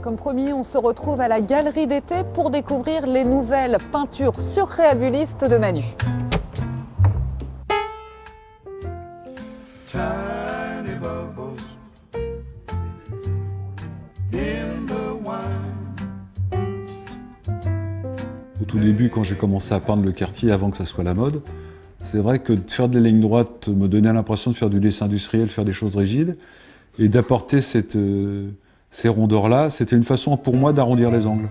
Comme promis, on se retrouve à la Galerie d'été pour découvrir les nouvelles peintures surréalistes de Manu. Tiny bubbles in the wine. Au tout début, quand j'ai commencé à peindre le quartier, avant que ça soit la mode, c'est vrai que de faire des lignes droites me donnait l'impression de faire du dessin industriel, de faire des choses rigides, et d'apporter ces rondeurs-là, c'était une façon pour moi d'arrondir les angles.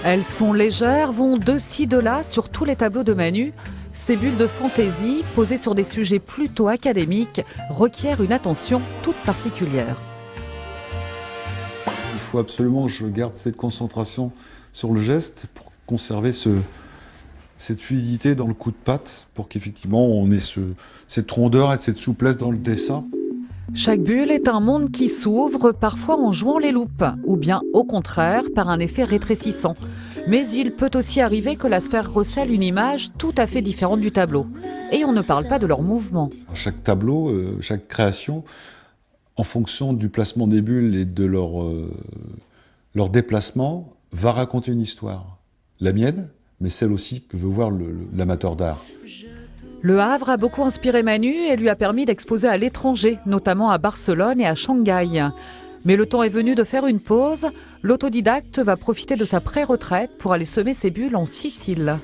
Elles sont légères, vont de ci de là sur tous les tableaux de Manu. Ces bulles de fantaisie, posées sur des sujets plutôt académiques, requièrent une attention toute particulière. Il faut absolument que je garde cette concentration sur le geste pour conserver cette fluidité dans le coup de patte, pour qu'effectivement on ait cette rondeur et cette souplesse dans le dessin. Chaque bulle est un monde qui s'ouvre, parfois en jouant les loupes, ou bien au contraire par un effet rétrécissant. Mais il peut aussi arriver que la sphère recèle une image tout à fait différente du tableau. Et on ne parle pas de leur mouvement. Chaque tableau, chaque création, en fonction du placement des bulles et de leur déplacement, va raconter une histoire. La mienne, mais celle aussi que veut voir l'amateur d'art. Le Havre a beaucoup inspiré Manu et lui a permis d'exposer à l'étranger, notamment à Barcelone et à Shanghai. Mais le temps est venu de faire une pause. L'autodidacte va profiter de sa pré-retraite pour aller semer ses bulles en Sicile.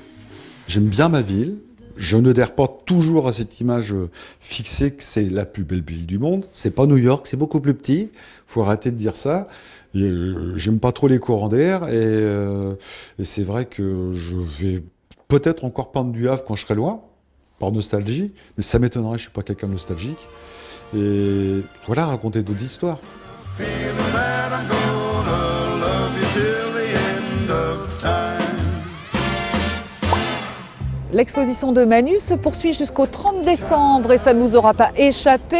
J'aime bien ma ville. Je n'adhère pas toujours à cette image fixée que c'est la plus belle ville du monde. C'est pas New York, c'est beaucoup plus petit. Faut arrêter de dire ça. J'aime pas trop les courants d'air et c'est vrai que je vais peut-être encore peindre du Havre quand je serai loin, par nostalgie, mais ça m'étonnerait, je suis pas quelqu'un de nostalgique. Et voilà, raconter d'autres histoires. Feeling that I'm gonna love you till the end of time. L'exposition de Manu se poursuit jusqu'au 30 décembre et ça ne vous aura pas échappé.